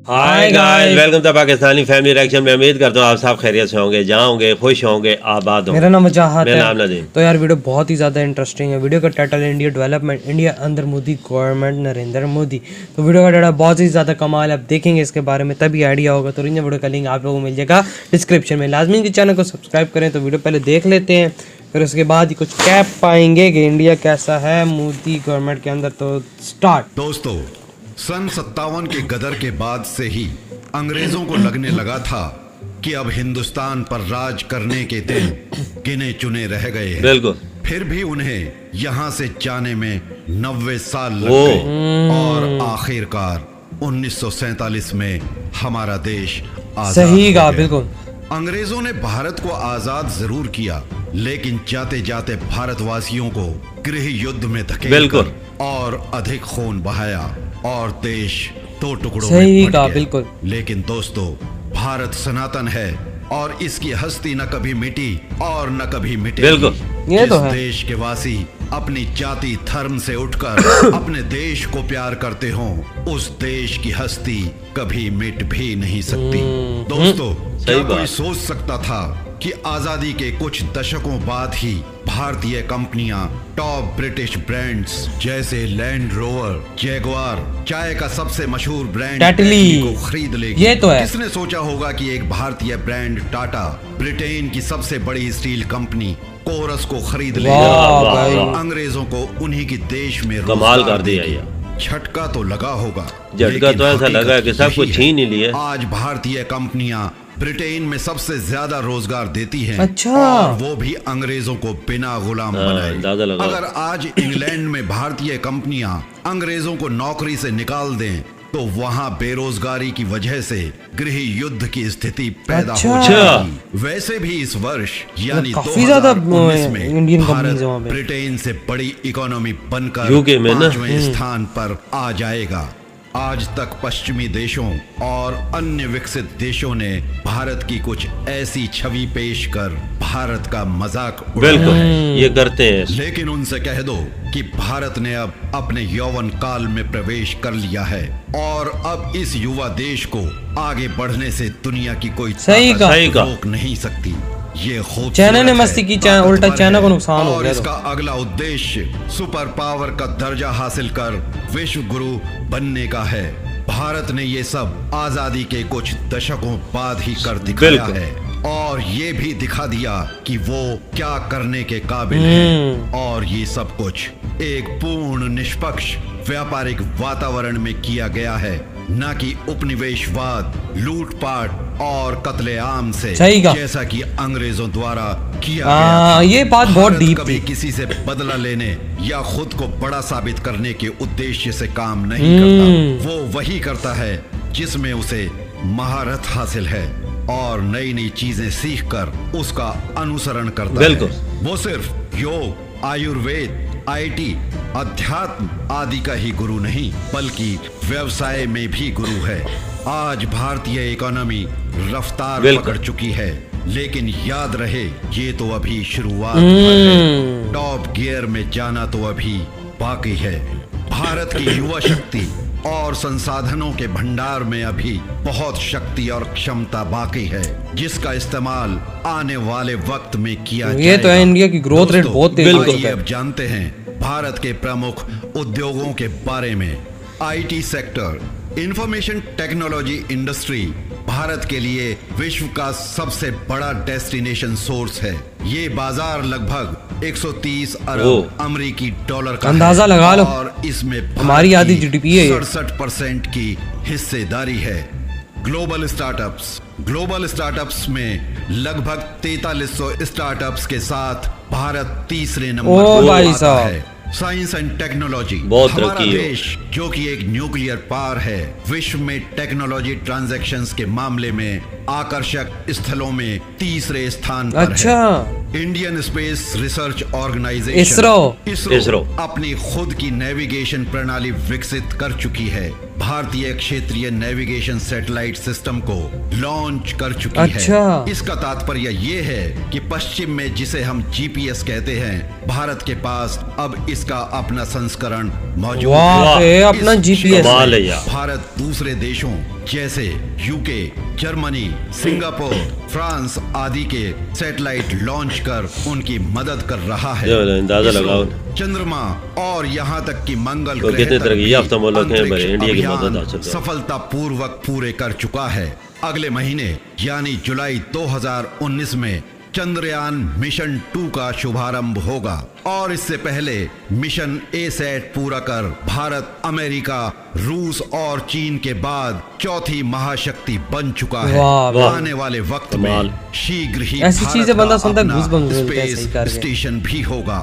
Hi guys, welcome to Pakistani family reaction में। उम्मीद करता हूँ आप सब खैरियत से होंगे, जहाँ होंगे खुश होंगे, आबाद होंगे। मेरा नाम वजाहत है। मेरा नाम नदीम। तो यार वीडियो बहुत ही ज़्यादा इंटरेस्टिंग है। वीडियो का टाइटल है India development, India under Modi government, Narendra Modi. तो वीडियो का टाइटल बहुत ही ज़्यादा कमाल है। आप देखेंगे इसके बारे में तभी आइडिया होगा। तो इन वीडियो का लिंक आप लोगों को मिल जाएगा डिस्क्रिप्शन में। लाजमी के चैनल को सब्सक्राइब करें। तो वीडियो पहले देख लेते हैं, फिर उसके बाद ही कुछ कैप पाएंगे कि इंडिया कैसा है मोदी गवर्नमेंट के अंदर। तो स्टार्ट। दोस्तों, सन 57 के गदर के बाद से ही अंग्रेजों को लगने लगा था कि अब हिंदुस्तान पर राज करने के दिन गिने चुने रह गए हैं। बिल्कुल। फिर भी उन्हें यहाँ से जाने में 90 साल लग गए और आखिरकार 1947 में हमारा देश आजाद सही हो कहा, गया। बिल्कुल। अंग्रेजों ने भारत को आजाद जरूर किया, लेकिन जाते जाते भारतवासियों को गृह युद्ध में धकेलकर और अधिक खून बहाया और देश दो टुकड़ों में सही बंट कहा, गया। बिल्कुल। लेकिन दोस्तों, भारत सनातन है और इसकी हस्ती न कभी मिटी और न कभी मिटेगी। बिल्कुल, ये तो जिस है। देश के वासी अपनी जाति धर्म से उठकर अपने देश को प्यार करते हों, उस देश की हस्ती कभी मिट भी नहीं सकती। दोस्तों, क्या सही कोई बात। सोच सकता था कि आजादी के कुछ दशकों बाद ही भारतीय कंपनियां टॉप ब्रिटिश ब्रांड्स जैसे लैंड रोवर, जैगुआर, चाय का सबसे मशहूर ब्रांड टेटली को खरीद लेगी? ये तो है। किसने सोचा होगा कि एक भारतीय ब्रांड टाटा ब्रिटेन की सबसे बड़ी स्टील कंपनी कोरस को खरीद वाह लेगा? भाई। अंग्रेजों को उन्हीं की देश में कमाल रोजगार कर दिया देगी। यार। झटका तो लगा होगा, झटका लेकिन तो ऐसा लगा है कि सब हकीकत कुछ यही छीन ही है। लिए। आज भारतीय कंपनियां ब्रिटेन में सबसे ज्यादा रोजगार देती हैं। अच्छा। और वो भी अंग्रेजों को बिना गुलाम बनाए। अंदाजा लगाओ। अगर आज इंग्लैंड में भारतीय कंपनियां अंग्रेजों को नौकरी से निकाल दें, तो वहां बेरोजगारी की वजह से गृह युद्ध की स्थिति पैदा हो अच्छा। जाएगी। वैसे भी इस वर्ष यानी काफी ज्यादा 2019 में इंडियन भारत कंपनीज वहाँ पे। ब्रिटेन से बड़ी इकोनॉमी बनकर यूके में ना। 5वें स्थान पर आ जाएगा। आज तक पश्चिमी देशों और अन्य विकसित देशों ने भारत की कुछ ऐसी छवि पेश कर भारत का मजाक उड़ाया बिल्कुल, है। ये करते हैं। लेकिन उनसे कह दो कि भारत ने अब अपने यौवन काल में प्रवेश कर लिया है और अब इस युवा देश को आगे बढ़ने से दुनिया की कोई सही ताकत कहा। रोक नहीं सकती। ये खूबसूरत चाइना ने है, मस्ती की, ताकतवर उल्टा चाइना को है नुकसान हो और गया तो। इसका अगला उद्देश्य सुपर पावर का दर्जा हासिल कर विश्व गुरु बनने का है। भारत ने ये सब आजादी के कुछ दशकों बाद ही कर दिखाया बिल्कुल। है और ये भी दिखा दिया कि वो क्या करने के काबिल है। और ये सब कुछ एक पूर्ण निष्पक्ष व्यापारिक वातावरण में किया गया है, न कि उपनिवेशवाद, लूटपाट और कत्लेआम से, सही कहा। जैसा कि अंग्रेजों द्वारा किया गया था। ये बात बहुत भारत डीप कभी थी। किसी से बदला लेने या खुद को बड़ा साबित करने के उद्देश्य से काम नहीं करता। वो वही करता है जिसमें उसे महारत हासिल है और नई नई चीजें सीखकर उसका अनुसरण करता है। बिल्कुल। वो सिर्फ योग, आयुर्वेद, आईटी, अध्यात्म आदि का ही गुरु नहीं, बल्कि व्यवसाय में भी गुरु है। आज भारतीय इकोनॉमी रफ्तार बिल्कुल। पकड़ चुकी है, लेकिन याद रहे ये तो अभी शुरुआत है। टॉप गियर में जाना तो अभी बाकी है। भारत की युवा शक्ति और संसाधनों के भंडार में अभी बहुत शक्ति और क्षमता बाकी है, जिसका इस्तेमाल आने वाले वक्त में किया ये तो है। जाएगा। इंडिया की ग्रोथ रेट दोस्तों, बहुत तेज बिल्कुल। आइए अब जानते हैं भारत के प्रमुख उद्योगों के बारे में। IT sector, information technology industry Bharat के लिए विश्व का सबसे बड़ा डेस्टिनेशन सोर्स है। ये बाजार लगभग 130 अरब अमेरिकी डॉलर का अंदाजा है लगा लो। और इसमें हमारी आधी GDP है ये। 67% की हिस्सेदारी है। ग्लोबल स्टार्टअप्स में लगभग 4300 स्टार्टअप्स के साथ भारत तीसरे नंबर ओ पर भाई आता साहब। है। साइंस एंड टेक्नोलॉजी, बहुत हमारा तरक्की हो। देश जो कि एक न्यूक्लियर पावर है, विश्व में टेक्नोलॉजी ट्रांजैक्शंस के मामले में आकर्षक स्थलों में तीसरे स्थान पर अच्छा है। Indian space research organisation ISRO अपनी खुद की नेविगेशन प्रणाली विकसित कर चुकी है। भारतीय क्षेत्रीय नेविगेशन सैटेलाइट सिस्टम को लॉन्च कर चुकी अच्छा। है। इसका तात्पर्य ये है कि पश्चिम में जिसे हम जीपीएस कहते हैं, भारत के पास अब इसका अपना संस्करण मौजूद वाह है। अपना इस जीपीएस कमाल है यार। भारत दूसरे देशों जैसे यूके, जर्मनी, सिंगापुर, फ्रांस आदि के सैटेलाइट लॉन्च कर उनकी मदद कर रहा है। अंदाजा इसरो लगाओ। चंद्रमा और यहाँ तक कि मंगल तो ग्रह कितने तक तरह की भी याफ्ता मुल्क हैं, अंतरिक्ष इंडिया की अभियान मदद हासिल कर। सफलतापूर्वक पूरे कर चुका है। अगले महीने यानी जुलाई 2019 में चंद्रयान मिशन 2 का शुभारंभ होगा और इससे पहले मिशन ए-सैट पूरा कर भारत अमेरिका, रूस और चीन के बाद चौथी महाशक्ति बन चुका है। वाह। आने वाले वक्त कमाल। में शीघ्र ही ऐसी भारत चीजें बंदा का सुनता है, अपना goosebumps मिलते हैं, स्पेस सही करके। स्टेशन भी होगा।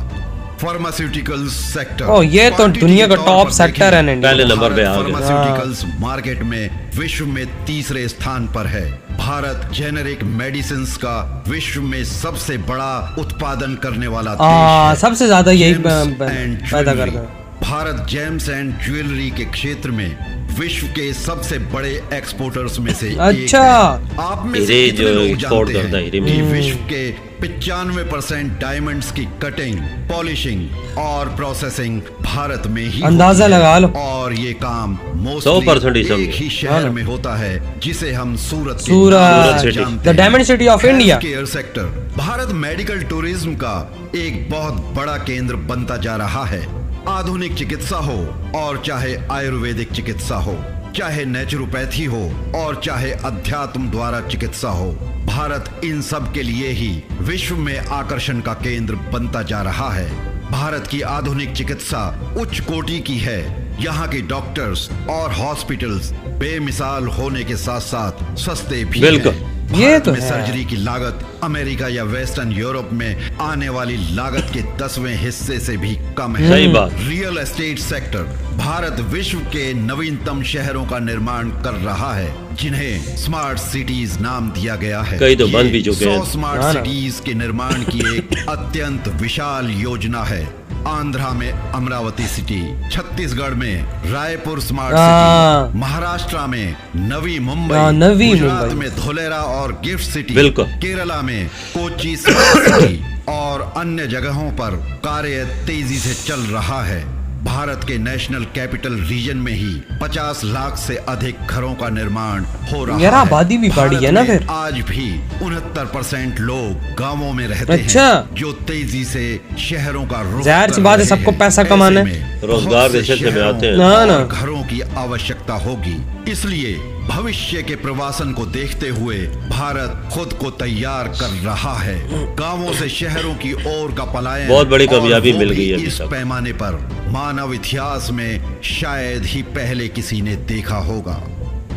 फार्मास्यूटिकल्स सेक्टर, ओह, ये तो क्वांटिटी दुनिया का के तौर टॉप पर सेक्टर है देखें, इंडिया। पहले नंबर पे आ गया। फार्मास्यूटिकल्स मार्केट में विश्व में तीसरे स्थान पर है। भारत जेनेरिक मेडिसिन्स का विश्व में सबसे बड़ा उत्पादन करने वाला देश है। सबसे ज्यादा यही Gems पैदा and करता jewelry। है। भारत जेम्स एंड ज्वेलरी के क्षेत्र में विश्व के सबसे बड़े एक्सपोर्टर्स में से अच्छा। एक है। आप में से हीरे कितने जो लोग एक्सपोर्ट जानते करता है, हैं हीरे कि में। विश्व के 95% डायमंड्स की कटिंग, पॉलिशिंग और प्रोसेसिंग भारत में ही अंदाजा होती है। लगा लो। और ये काम 100% ही मोस्टली समझो। एक ही शहर में होता है जिसे हम सूरत के सूरत नाम से City। जानते the diamond city of India. Care sector Bharat medical tourism का एक बहुत बड़ा केंद्र बनता जा रहा है। आधुनिक चिकित्सा हो और चाहे आयुर्वेदिक चिकित्सा हो, चाहे नेचुरोपैथी हो और चाहे अध्यात्म द्वारा चिकित्सा हो, भारत इन सब के लिए ही विश्व में आकर्षण का केंद्र बनता जा रहा है। भारत की आधुनिक चिकित्सा उच्च कोटि की है। यहाँ के डॉक्टर्स और हॉस्पिटल्स बेमिसाल होने के साथ साथ सस्ते भी बिल्कुल। हैं। ये भारत तो में है। सर्जरी की लागत अमेरिका या वेस्टर्न यूरोप में आने वाली लागत के 10वें हिस्से से भी कम है। सही बात। रियल एस्टेट सेक्टर भारत विश्व के नवीनतम शहरों का निर्माण कर रहा है, जिन्हें स्मार्ट सिटीज नाम दिया गया है। कई तो बन ये भी चुके 100 हैं। स्मार्ट हाँ ना। सिटीज के निर्माण की एक अत्यंत विशाल योजना है। आंध्रा में अमरावती सिटी, छत्तीसगढ़ में रायपुर स्मार्ट हाँ। सिटी, महाराष्ट्र में नवी मुंबई, हाँ, नवी गुजरात मुंबई। में धोलेरा और गिफ्ट सिटी, बिल्कुल। केरला में कोची स्मार्ट सिटी और अन्य जगहों पर कार्य तेजी से चल रहा है। भारत के नेशनल कैपिटल रीजन में ही 50 लाख से अधिक घरों का निर्माण हो रहा यार, है। आबादी भी बढ़ी है ना भारत में फिर। आज भी 69% लोग गांवों में रहते अच्छा। हैं, जो तेजी से शहरों का रुख जाहिर सी कर बात है, रहे सबको हैं। पैसा ऐसे कमाना है। में रोजगार बहुत से के क्षेत्र में शहरों आते हैं। ना, और ना। घरों की आवश्यकता होगी। इसलिए भविष्य के प्रवासन को देखते हुए भारत खुद को तैयार कर रहा है। गांवों से शहरों की ओर का पलायन बहुत बड़ी और कामयाबी वो मिल भी गई है अभी इस तक। पैमाने पर मानव इतिहास में शायद ही पहले किसी ने देखा होगा।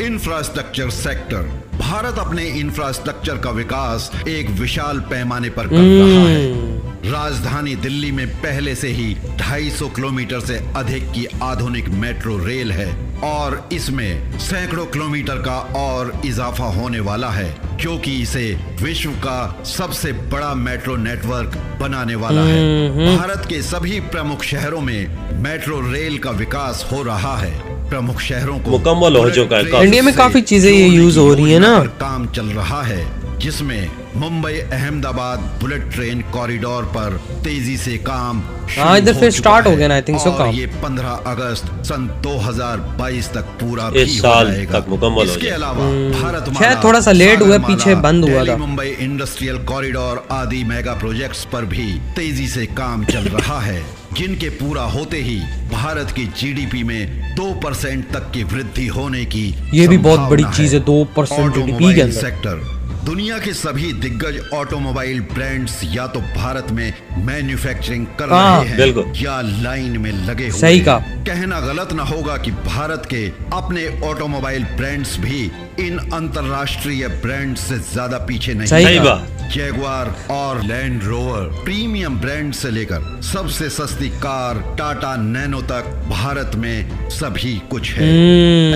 इंफ्रास्ट्रक्चर सेक्टर भारत अपने इंफ्रास्ट्रक्चर का विकास एक विशाल पैमाने पर कर रहा है। राजधानी दिल्ली में पहले से ही 250 किलोमीटर से अधिक की आधुनिक मेट्रो रेल है और इसमें सैकड़ों किलोमीटर का और इजाफा होने वाला है, जो कि इसे विश्व का सबसे बड़ा मेट्रो नेटवर्क बनाने वाला है। भारत के सभी प्रमुख शहरों में मेट्रो रेल का विकास हो रहा है। प्रमुख शहरों को मुकम्मल हो चुका है काफी। इंडिया में काफी चीजें ये यूज हो रही है ना। काम चल रहा है, जिसमें Mumbai Ahmedabad bullet train corridor पर तेजी से काम शुरू इधर हो फिर चुका स्टार्ट हो है गया ना, I think so, और काम। ये 15 अगस्त सन 2022 तक पूरा इस भी हो साल जाएगा। तक मुकम्मल हो इसके जाएगा। अलावा भारतमाला, शायद थोड़ा सा लेट हुआ, सागरमाला, पीछे बंद हुआ दिल्ली था। मुंबई इंडस्ट्रियल कॉरिडोर आदि मेगा प्रोजेक्ट्स पर भी तेजी से काम चल रहा है, जिनके पूरा होते ही भारत की जीडीपी में 2% तक की वृद्धि होने की ये भी बहुत बड़ी संभावना चीज है, 2% GDP के ऑटोमोबाइल अंदर। सेक्टर दुनिया के सभी दिग्गज ऑटोमोबाइल ब्रांड्स या तो भारत में मैन्युफैक्चरिंग कर हाँ, रहे हैं बिल्कुल। या लाइन में लगे हुए सही हैं। कहा। कहना गलत ना होगा कि भारत के अपने ऑटोमोबाइल ब्रांड्स भी इन अंतरराष्ट्रीय ब्रांड्स से ज्यादा पीछे नहीं सही सही कहा। बात। जैगुआर और लैंड रोवर प्रीमियम ब्रांड से लेकर सबसे सस्ती कार टाटा नैनो तक भारत में सभी कुछ है।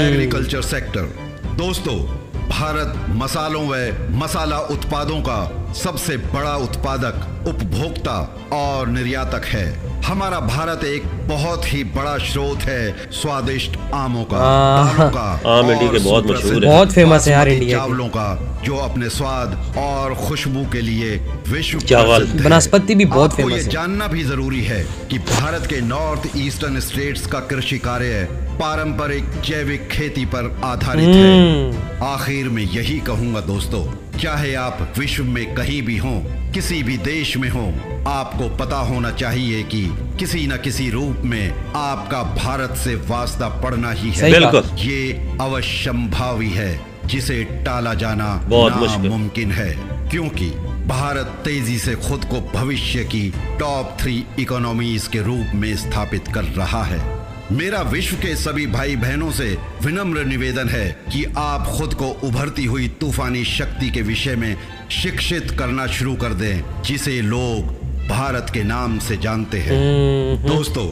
एग्रीकल्चर सेक्टर दोस्तों, भारत मसालों व मसाला उत्पादों का सबसे बड़ा उत्पादक, उपभोक्ता और निर्यातक है। हमारा भारत एक बहुत ही बड़ा स्रोत है स्वादिष्ट आमों का, दालों का, आम इंडिया के बहुत मशहूर है, बहुत फेमस है यार इंडिया के। चावलों का, जो अपने स्वाद और खुशबू के लिए विश्व चावल, वनस्पति भी बहुत आपको ये फेमस है। जानना भी जरूरी है कि भारत के नॉर्थ ईस्टर्न स्टेट्स का कृषि कार्य पारंपरिक जैविक खेती पर आधारित है। आखिर में यही कहूंगा दोस्तों, चाहे आप विश्व में कहीं भी हों, किसी भी देश में हों, आपको पता होना चाहिए कि किसी न किसी रूप में आपका भारत से वास्ता पड़ना ही है। बिल्कुल, ये अवश्यंभावी है, जिसे टाला जाना बहुत मुश्किल नामुमकिन है, क्योंकि भारत तेजी से खुद को भविष्य की टॉप 3 इकोनॉमीज के रूप में स्थापित कर रहा है। मेरा विश्व के सभी भाई बहनों से विनम्र निवेदन है कि आप खुद को उभरती हुई तूफानी शक्ति के विषय में शिक्षित करना शुरू कर दें, जिसे लोग भारत के नाम से जानते हैं। दोस्तों,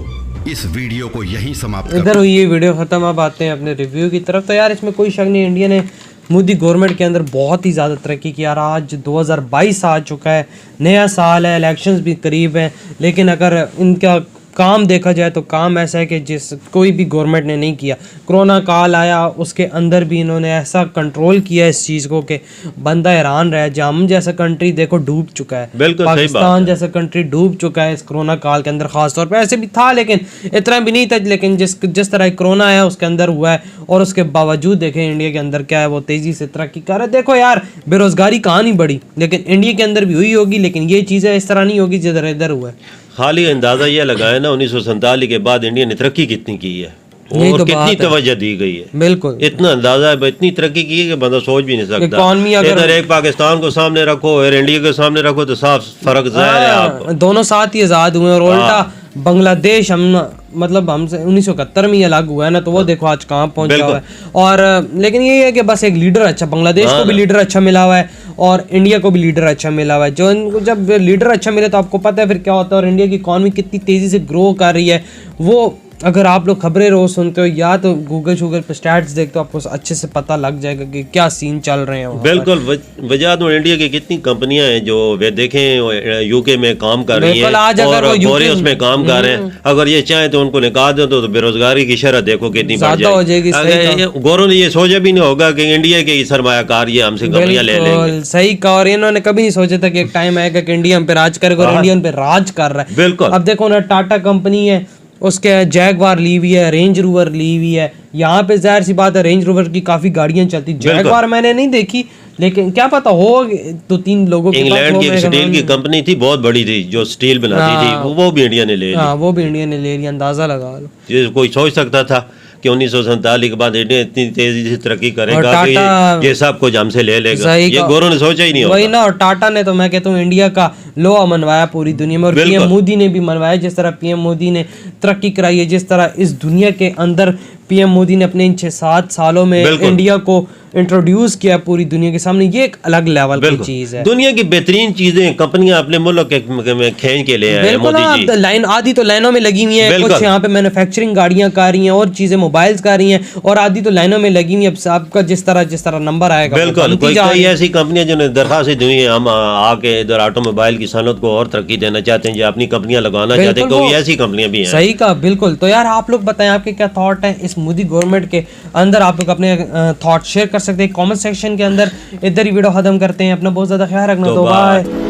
इस वीडियो को यहीं समाप्त इधर हुई ये वीडियो खत्म। अब आते हैं अपने रिव्यू की तरफ। तो यार इसमें कोई शक नहीं, इंडिया ने मोदी गवर्नमेंट के अंदर बहुत ही ज़्यादा तरक्की की। यार आज 2022 आ चुका है, नया साल है, इलेक्शंस भी करीब हैं, लेकिन अगर इनका काम देखा जाए तो काम ऐसा है कि जिस कोई भी गवर्नमेंट ने नहीं किया। कोरोना काल आया, उसके अंदर भी इन्होंने ऐसा कंट्रोल किया इस चीज़ को कि बंदा हैरान रहा। जाम जैसा कंट्री देखो डूब चुका है, बिल्कुल पाकिस्तान जैसा कंट्री डूब चुका है इस कोरोना काल के अंदर। ख़ास तौर पे ऐसे भी था, लेकिन इतना भी नहीं था, लेकिन जिस तरह कोरोना आया उसके अंदर हुआ है, और उसके बावजूद देखें इंडिया के अंदर क्या है, वो तेज़ी से तरक्की कर रहा है। देखो यार, बेरोज़गारी कहाँ नहीं बढ़ी, लेकिन इंडिया के अंदर भी हुई होगी, लेकिन ये चीज़ें इस तरह नहीं होगी जिधर इधर हुआ है। खाली अंदाजा ये लगाया ना 1947 के बाद इंडिया ने तरक्की कितनी की है यही और तो कितनी बात है। तवज्जो दी गई है। बिल्कुल, इतना अंदाजा है, इतनी तरक्की की है कि बंदा सोच भी नहीं सकता। इकॉनमी अगर इधर एक पाकिस्तान को सामने रखो और इंडिया के सामने रखो तो साफ फर्क जाहिर है। आप दोनों साथ ही आज़ाद हुए, और उल्टा बांग्लादेश हम मतलब हमसे 1971 में ही अलग हुआ है ना, तो वो देखो आज कहाँ पहुंचा हुआ है। और लेकिन ये है कि बस एक लीडर अच्छा, बांग्लादेश को भी लीडर अच्छा मिला हुआ है और इंडिया को भी लीडर अच्छा मिला हुआ है। जो इनको जब लीडर अच्छा मिले तो आपको पता है फिर क्या होता है, और इंडिया की इकॉनमी कितनी तेज़ी से ग्रो कर रही है। वो अगर आप लोग खबरें रोज़ सुनते हो या तो गूगल पे स्टैट्स देखते हो, आपको अच्छे से पता लग जाएगा कि क्या सीन चल रहे हैं वहाँ। बिल्कुल, वजह तो इंडिया की कितनी कंपनियां हैं जो वे देखें यूके में काम कर रही हैं और गोरे उसमें काम कर रहे हैं। अगर ये चाहें तो उनको निकाल दो तो बेरोजगारी की शरह देखो कितनी बढ़ जाएगी। गोरों ने ये सोचा भी नहीं होगा कि इंडिया के सरमायाकार ये हमसे कंपनियां ले लेंगे। सही कहा, और इन्होंने कभी नहीं सोचा था कि एक टाइम आएगा कि इंडिया हम पे राज करेगा, और इंडिया उन पे राज कर रहा है। बिल्कुल, अब देखो ना, टाटा कंपनी है, उसके जैगवार ली हुई है, रेंज रोवर ली हुई है। यहाँ पे जाहिर सी बात है रेंज रोवर की काफी गाड़ियां चलती। जैगवार मैंने नहीं देखी, लेकिन क्या पता हो तो 3 लोगों के इंग्लैंड की एक स्टील की कंपनी थी, बहुत बड़ी थी, जो स्टील बनाती थी, वो भी इंडिया ने ले ली। हाँ, वो भी इंडिया ने ले लिया, अंदाजा लगा लो। ये कोई सोच सकता था कि 1947 के बाद इंडिया इतनी तेजी से तरक्की करेगा कि ये सब कुछ हमसे ले लेगा। ये गोरों ने सोचा ही नहीं होगा। वही ना, और टाटा ने तो मैं कहता हूँ इंडिया का लोहा मनवाया पूरी दुनिया में, और पीएम मोदी ने भी मनवाया। जिस तरह पीएम मोदी ने तरक्की कराई है, जिस तरह इस दुनिया के अंदर पीएम मोदी ने अपने इन 6-7 सालों में इंडिया को इंट्रोड्यूस किया पूरी दुनिया के सामने, ये एक अलग लेवल की चीज है। दुनिया की बेहतरीन चीजें कंपनियां अपने मुल्क में खींच के ले आए मोदी जी। लाइन आधी तो लाइनों में लगी हुई है, कुछ यहाँ पे मैन्युफैक्चरिंग गाड़ियां कर रही हैं और चीजें मोबाइल्स कर रही हैं, और आधी तो लाइनों में लगी हुई है। अब आपका जिस तरह नंबर आएगा, बिल्कुल, कोई ऐसी कंपनियां जिन्हें दरखास्त दी है हम आके इधर ऑटोमोबाइल की सनत को और तरक्की देना चाहते हैं, जो अपनी कंपनियां लगाना चाहते हैं, कोई ऐसी कंपनियां भी हैं। सही कहा, बिल्कुल। तो यार आप लोग बताएं आपके क्या थॉट हैं इस मोदी गवर्नमेंट के अंदर। आप लोग अपने थॉट शेयर कर सकते हैं कमेंट सेक्शन के अंदर। इधर ही वीडियो खत्म करते हैं। अपना बहुत ज्यादा ख्याल रखना। तो बाय।